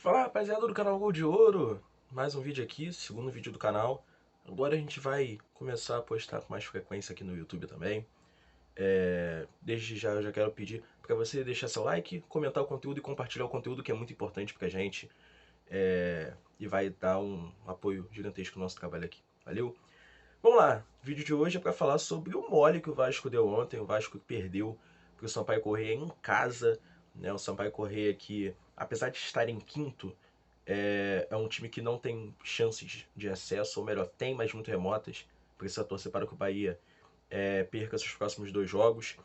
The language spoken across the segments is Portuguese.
Fala rapaziada do canal Gol de Ouro, mais um vídeo aqui, segundo vídeo do canal. Agora a gente vai começar a postar com mais frequência aqui no YouTube também. Desde já eu já quero pedir para você deixar seu like, comentar o conteúdo e compartilhar o conteúdo, que é muito importante pra gente, e vai dar um apoio gigantesco no nosso trabalho aqui. Valeu? Vamos lá, o vídeo de hoje é para falar sobre o mole que o Vasco deu ontem, o Vasco perdeu para o Sampaio Corrêa em casa, né? O Sampaio Corrêa que, apesar de estar em quinto, é um time que não tem chances de acesso, ou melhor, tem, mas muito remotas. Precisa torcer para que o Bahia perca seus próximos dois jogos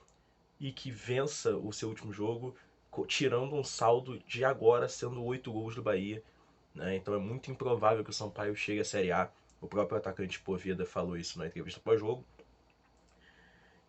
e que vença o seu último jogo, tirando um saldo de agora sendo 8 gols do Bahia, né? Então é muito improvável que o Sampaio chegue à Série A. O próprio atacante Poveda falou isso na entrevista pós-jogo.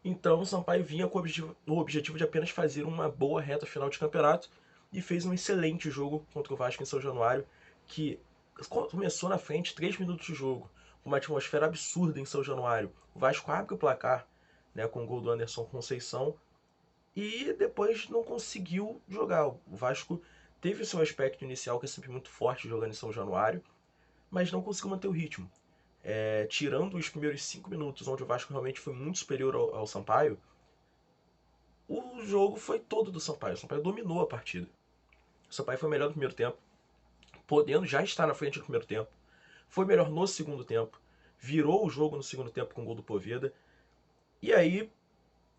Então o Sampaio vinha com o objetivo de apenas fazer uma boa reta final de campeonato e fez um excelente jogo contra o Vasco em São Januário, que começou na frente 3 minutos de jogo, uma atmosfera absurda em São Januário. O Vasco abre o placar, né, com o gol do Anderson Conceição, e depois não conseguiu jogar. O Vasco teve o seu aspecto inicial, que é sempre muito forte jogando em São Januário, mas não conseguiu manter o ritmo. Tirando os primeiros 5 minutos, onde o Vasco realmente foi muito superior ao Sampaio, o jogo foi todo do Sampaio. O Sampaio dominou a partida. O Sampaio foi melhor no primeiro tempo, podendo já estar na frente no primeiro tempo. Foi melhor no segundo tempo. Virou o jogo no segundo tempo com o gol do Poveda. E aí,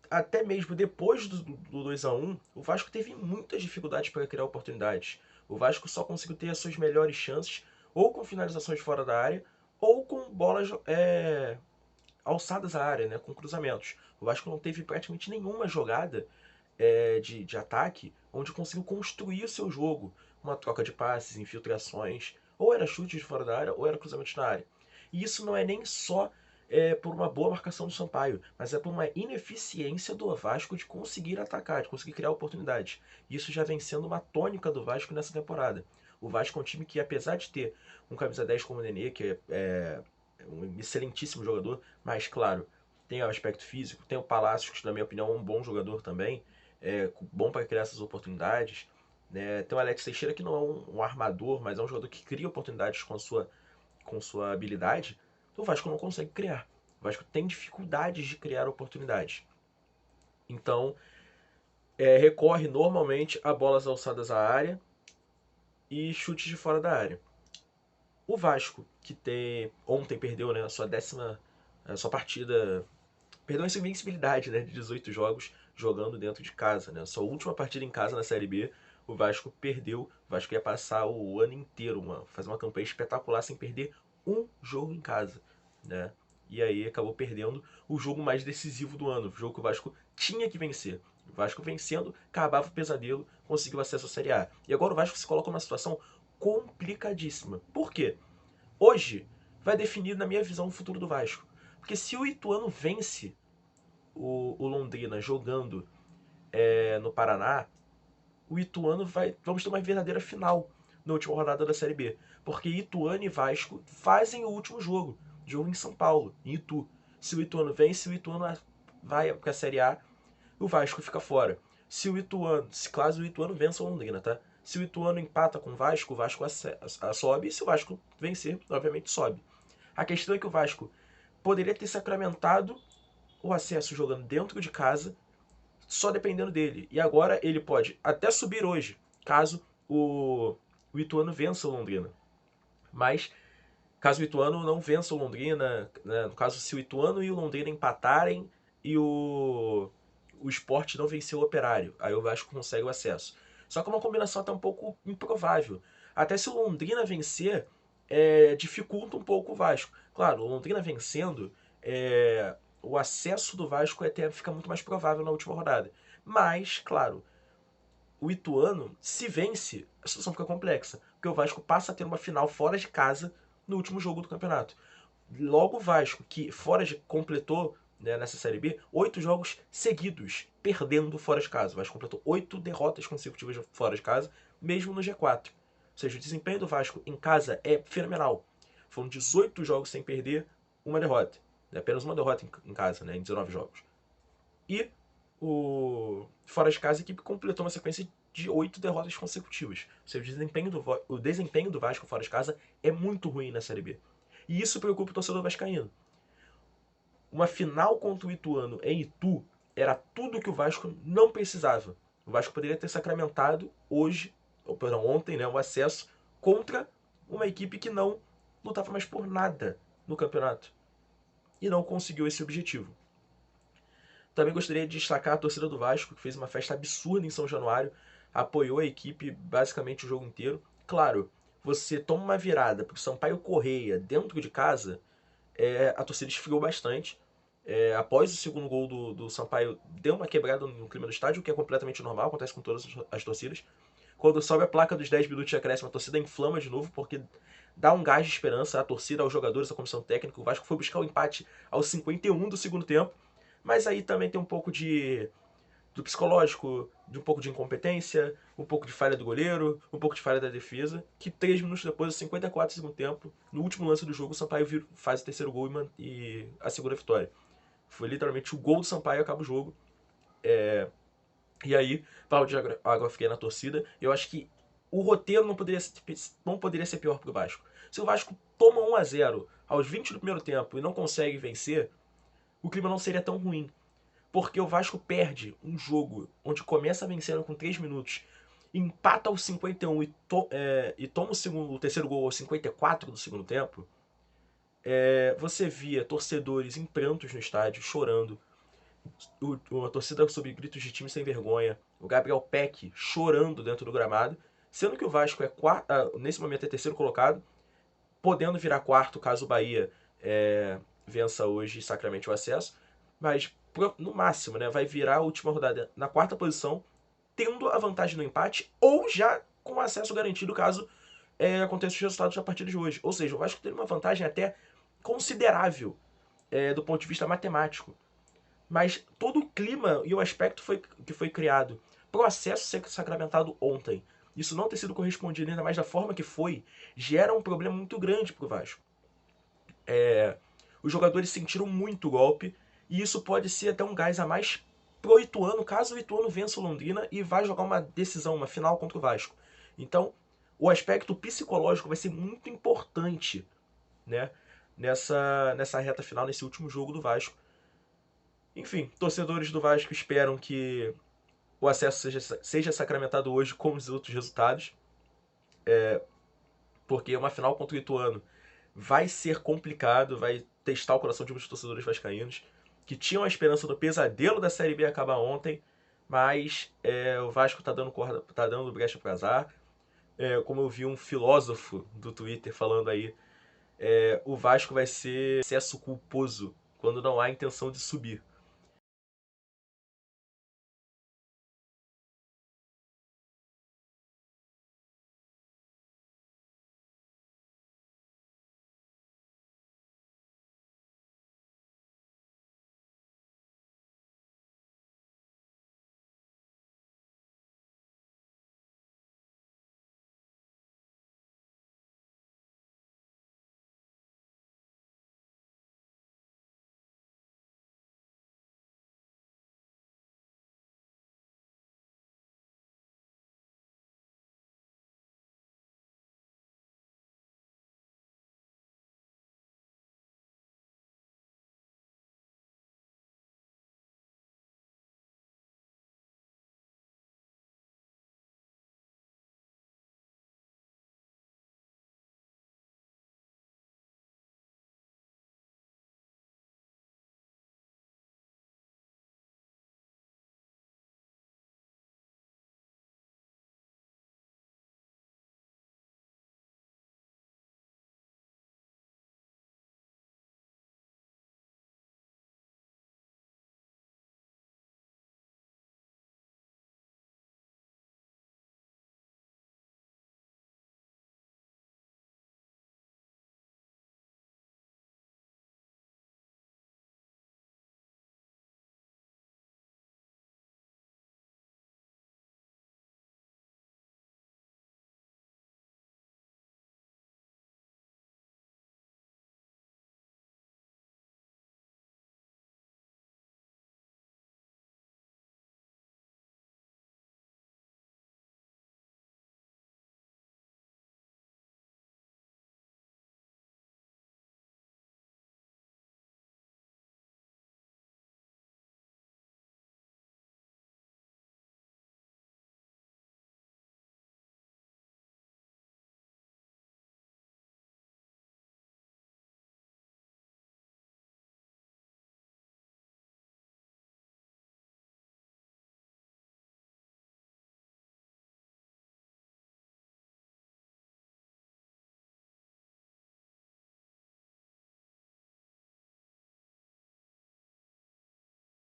até mesmo depois do 2 a 1, o Vasco teve muitas dificuldades para criar oportunidades. O Vasco só conseguiu ter as suas melhores chances ou com finalizações fora da área ou com bolas alçadas à área, né, com cruzamentos. O Vasco não teve praticamente nenhuma jogada de ataque onde conseguiu construir o seu jogo. Uma troca de passes, infiltrações, ou era chute de fora da área ou era cruzamento na área. E isso não é nem só por uma boa marcação do Sampaio, mas é por uma ineficiência do Vasco de conseguir atacar, de conseguir criar oportunidades. Isso já vem sendo uma tônica do Vasco nessa temporada. O Vasco é um time que, apesar de ter um camisa 10 como o Nenê, que é um excelentíssimo jogador, mas claro, tem o aspecto físico, tem o Palácios, que na minha opinião é um bom jogador também, bom para criar essas oportunidades. Né? Tem o Alex Teixeira, que não é um armador, mas é um jogador que cria oportunidades com sua habilidade. O Vasco não consegue criar. O Vasco tem dificuldades de criar oportunidades. Então, recorre normalmente a bolas alçadas à área e chutes de fora da área. O Vasco, que ontem perdeu, né, a sua partida, perdeu essa invencibilidade, né, de 18 jogos jogando dentro de casa, né? Sua última partida em casa na Série B, o Vasco perdeu. O Vasco ia passar o ano inteiro, fazer uma campanha espetacular sem perder um jogo em casa, né? E aí acabou perdendo o jogo mais decisivo do ano, o jogo que o Vasco tinha que vencer. O Vasco vencendo, acabava o pesadelo, conseguiu acesso à Série A. E agora o Vasco se coloca numa situação complicadíssima. Por quê? Hoje vai definir, na minha visão, o futuro do Vasco. Porque se o Ituano vence o Londrina jogando no Paraná, o Ituano vamos ter uma verdadeira final na última rodada da Série B. Porque Ituano e Vasco fazem o último jogo em São Paulo, em Itu. Se o Ituano vence, o Ituano vai para a Série A, o Vasco fica fora. Se caso o Ituano vença o Londrina, tá? Se o Ituano empata com o Vasco sobe, e se o Vasco vencer, obviamente sobe. A questão é que o Vasco poderia ter sacramentado o acesso jogando dentro de casa, só dependendo dele. E agora ele pode até subir hoje, caso o Ituano vença o Londrina. Mas, caso o Ituano não vença o Londrina, né, no caso, se o Ituano e o Londrina empatarem e o Sport não venceu o Operário, aí o Vasco consegue o acesso. Só que é uma combinação até um pouco improvável. Até se o Londrina vencer, dificulta um pouco o Vasco. Claro, o Londrina vencendo, o acesso do Vasco até fica muito mais provável na última rodada. Mas, claro, o Ituano, se vence, a situação fica complexa. Porque o Vasco passa a ter uma final fora de casa no último jogo do campeonato. Logo o Vasco, que completou, né, nessa Série B, 8 jogos seguidos, perdendo fora de casa. O Vasco completou 8 derrotas consecutivas fora de casa, mesmo no G4. Ou seja, o desempenho do Vasco em casa é fenomenal. Foram 18 jogos sem perder, uma derrota. Apenas uma derrota em casa, né, em 19 jogos. E o fora de casa, a equipe completou uma sequência de 8 derrotas consecutivas. Ou seja, o desempenho do Vasco fora de casa é muito ruim na Série B. E isso preocupa o torcedor vascaíno. Uma final contra o Ituano em Itu era tudo que o Vasco não precisava. O Vasco poderia ter sacramentado hoje, ou perdão, ontem, né, o acesso contra uma equipe que não lutava mais por nada no campeonato. E não conseguiu esse objetivo. Também gostaria de destacar a torcida do Vasco, que fez uma festa absurda em São Januário, apoiou a equipe basicamente o jogo inteiro. Claro, você toma uma virada para o Sampaio Correia dentro de casa, a torcida esfriou bastante. Após o segundo gol do Sampaio, deu uma quebrada no clima do estádio, o que é completamente normal, acontece com todas as torcidas. Quando sobe a placa dos 10 minutos de acréscimo, a torcida inflama de novo, porque dá um gás de esperança à torcida, aos jogadores, à comissão técnica. O Vasco foi buscar o empate aos 51 do segundo tempo, mas aí também tem um pouco do psicológico, de um pouco de incompetência, um pouco de falha do goleiro, um pouco de falha da defesa, que 3 minutos depois, aos 54 do segundo tempo, no último lance do jogo, o Sampaio faz o terceiro gol e assegura a vitória. Foi literalmente o gol do Sampaio e acaba o jogo. E aí, balde de água fria na torcida. Eu acho que o roteiro não poderia ser pior pro Vasco. Se o Vasco toma 1-0 aos 20 do primeiro tempo e não consegue vencer, o clima não seria tão ruim. Porque o Vasco perde um jogo onde começa vencendo com 3 minutos, empata aos 51 e toma o terceiro gol aos 54 do segundo tempo. Você via torcedores em prantos no estádio, chorando. Uma torcida sob gritos de time sem vergonha. O Gabriel Peck chorando dentro do gramado. Sendo que o Vasco nesse momento é terceiro colocado, podendo virar quarto caso o Bahia vença hoje sacramente o acesso. Mas no máximo, né, vai virar a última rodada na quarta posição, tendo a vantagem no empate ou já com acesso garantido caso aconteça os resultados a partir de hoje. Ou seja, o Vasco tem uma vantagem até considerável do ponto de vista matemático. Mas todo o clima e o aspecto que foi criado para o acesso ser sacramentado ontem, isso não ter sido correspondido ainda mais da forma que foi, gera um problema muito grande para o Vasco. Os jogadores sentiram muito o golpe e isso pode ser até um gás a mais pro Ituano, caso o Ituano vença o Londrina e vá jogar uma decisão, uma final contra o Vasco. Então, o aspecto psicológico vai ser muito importante, né, nessa reta final, nesse último jogo do Vasco. Enfim, torcedores do Vasco esperam que o acesso seja sacramentado hoje como os outros resultados. Porque uma final contra o Ituano vai ser complicado, vai testar o coração de muitos torcedores vascaínos, que tinham a esperança do pesadelo da Série B acabar ontem, mas o Vasco tá dando brecha para azar. Como eu vi um filósofo do Twitter falando aí, o Vasco vai ser excesso culposo quando não há intenção de subir.